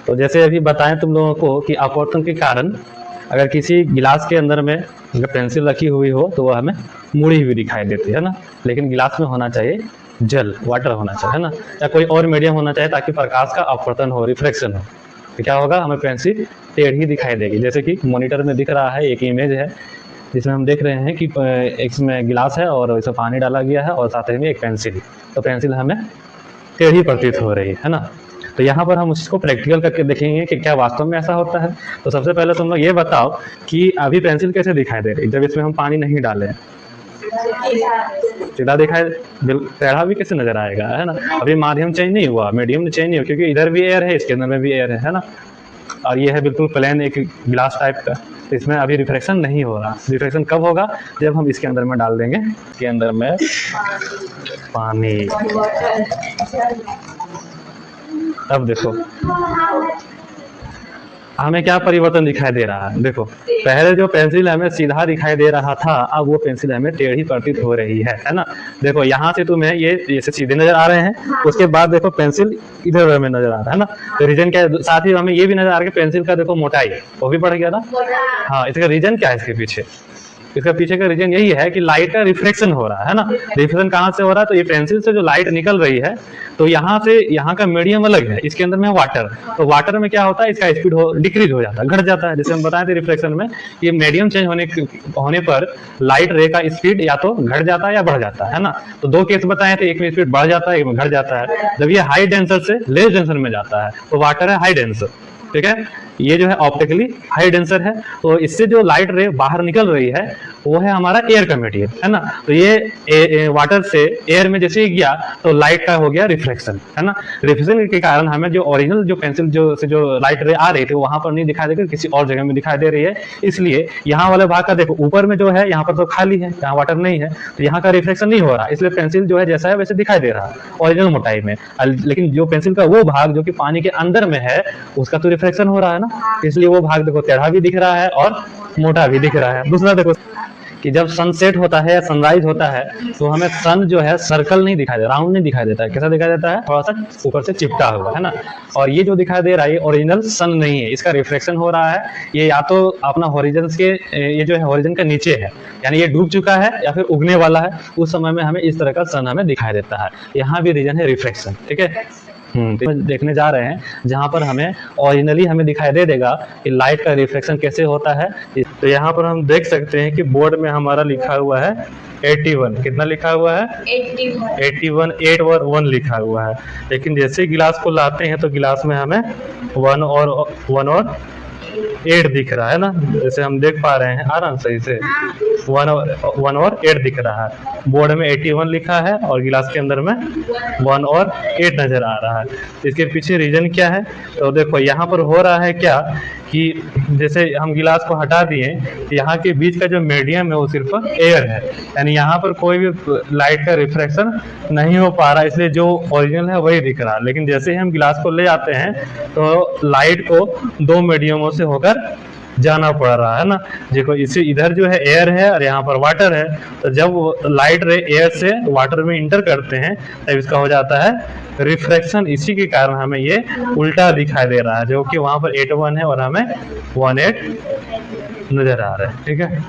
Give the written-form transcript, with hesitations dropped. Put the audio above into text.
तो जैसे अभी बताएं तुम लोगों को कि अपवर्तन के कारण अगर किसी गिलास के अंदर में अगर पेंसिल रखी हुई हो तो वह हमें मुड़ी हुई दिखाई देती है ना, लेकिन गिलास में होना चाहिए जल, वाटर होना चाहिए, है ना, या कोई और मीडियम होना चाहिए ताकि प्रकाश का अपवर्तन हो, रिफ्लेक्शन हो। तो क्या होगा, हमें पेंसिल टेढ़ी दिखाई देगी। जैसे कि मॉनिटर में दिख रहा है एक इमेज है जिसमें हम देख रहे हैं कि इसमें गिलास है और इसमें पानी डाला गया है और साथ ही में एक पेंसिल, तो पेंसिल हमें टेढ़ी प्रतीत हो रही है ना। तो यहाँ पर हम उसको प्रैक्टिकल करके देखेंगे कि क्या वास्तव में ऐसा होता है। तो सबसे पहले तुम लोग ये बताओ कि अभी पेंसिल कैसे दिखाई दे रही है जब इसमें हम पानी नहीं डाले? सीधा दिखाई, टेढ़ा भी कैसे नजर आएगा, है ना। अभी माध्यम चेंज नहीं हुआ, मीडियम चेंज नहीं हुआ, क्योंकि इधर भी एयर है, इसके अंदर में भी एयर है ना। और ये है बिल्कुल प्लेन एक गिलास टाइप का, तो इसमें अभी रिफ्लेक्शन नहीं हो रहा। रिफ्लेक्शन कब होगा? जब हम इसके अंदर में डाल देंगे, इसके अंदर में पानी, अब देखो हमें क्या परिवर्तन दिखाई दे रहा है। देखो पहले जो पेंसिल हमें सीधा दिखाई दे रहा था, अब वो पेंसिल हमें टेढ़ी प्रतीत हो रही है ना। देखो यहाँ से तुम्हें ये जैसे सीधे नजर आ रहे हैं, उसके बाद देखो पेंसिल इधर हमें नजर आ रहा है ना। तो रीजन क्या है? साथ ही हमें ये भी नजर आ रहा है कि पेंसिल का देखो मोटाई वो भी बढ़ गया ना। हाँ, इसका रीजन क्या है इसके पीछे? इसका पीछे का रीजन यही है कि लाइट का रिफ्लेक्शन हो रहा है ना। रिफ्लेक्शन कहाँ से हो रहा है? तो ये पेंसिल से जो लाइट निकल रही है, तो यहाँ से यहाँ का मीडियम अलग है, इसके अंदर में वाटर। तो वाटर में क्या होता है, इसका स्पीड डिक्रीज हो जाता है, घट जाता है। जैसे हम बताए थे रिफ्लेक्शन में, ये मीडियम चेंज होने पर लाइट रे का स्पीड या तो घट जाता है या बढ़ जाता है ना। तो दो केस बताए थे, एक में स्पीड बढ़ जाता है, एक में घट जाता है। जब ये हाई डेंसर से लेस डेंसर में जाता है तो वाटर है हाई डेंसर, ठीक है। ये जो है ऑप्टिकली हाई डेंसर है, तो इससे जो लाइट रे बाहर निकल रही है वो है हमारा एयर का मटेरियल, है ना। तो ये वाटर से एयर में जैसे ही गया तो लाइट का हो गया रिफ्लेक्शन, है ना। रिफ्लेक्शन के कारण हमें जो ओरिजिनल जो पेंसिल जो लाइट रे आ रही थी वहां पर नहीं दिखाई देगी, किसी और जगह में दिखाई दे रही है। इसलिए यहाँ वाले भाग का देखो, ऊपर में जो है यहाँ पर तो खाली है, यहाँ वाटर नहीं है, तो यहाँ का रिफ्लेक्शन नहीं हो रहा, इसलिए पेंसिल जो है जैसा है वैसे दिखाई दे रहा है ओरिजिनल मोटाई में। लेकिन जो पेंसिल का वो भाग जो कि पानी के अंदर में है, उसका तो रिफ्लेक्शन हो रहा है ना, इसलिए वो भाग देखो टेढ़ा भी दिख रहा है और मोटा भी दिख रहा है। दूसरा देखो कि जब सनसेट होता है या सनराइज होता है तो हमें सन जो है सर्कल नहीं दिखाई देता, राउंड नहीं दिखाई देता है, कैसा दिखाई देता है? थोड़ा सा ऊपर से चिपटा हुआ, है ना। और ये जो दिखाई दे रहा है ये ओरिजिनल सन नहीं है, इसका रिफ्लेक्शन हो रहा है। ये या तो अपना हॉरिजन के, ये जो है हॉरिजन के नीचे है, यानी ये डूब चुका है या फिर उगने वाला है, उस समय में हमें इस तरह का सन हमें दिखाई देता है। यहाँ भी रीजन है रिफ्लेक्शन, ठीक है। तो देखने जा रहे हैं जहां पर हमें ओरिजिनली हमें दिखाई दे देगा कि लाइट का रिफ्लेक्शन कैसे होता है। तो यहाँ पर हम देख सकते हैं कि बोर्ड में हमारा लिखा हुआ है 81, कितना लिखा हुआ है? 81, 8 लिखा हुआ है। लेकिन जैसे गिलास को लाते हैं तो गिलास में हमें 1 और 8 दिख रहा है ना। जैसे हम देख पा रहे हैं आराम सही से 1 और 8 दिख रहा है। बोर्ड में 81 लिखा है और गिलास के अंदर में 1 और 8 नजर आ रहा है। इसके पीछे रीजन क्या है? तो देखो यहाँ पर हो रहा है क्या कि जैसे हम गिलास को हटा दिए, यहाँ के बीच का जो मीडियम है वो सिर्फ एयर है, यानी यहाँ पर कोई भी लाइट का रिफ्लेक्शन नहीं हो पा रहा, इसलिए जो ओरिजिनल है वही दिख रहा है। लेकिन जैसे ही हम गिलास को ले आते हैं तो लाइट को दो मीडियमों से होकर जाना पड़ रहा है ना। देखो इसे इधर जो है एयर है और यहाँ पर वाटर है, तो जब लाइट रे एयर से वाटर में इंटर करते हैं तब इसका हो जाता है रिफ्लेक्शन। इसी के कारण हमें ये उल्टा दिखाई दे रहा है, जो कि वहां पर 81 है और हमें 18 नजर आ रहा है, ठीक है।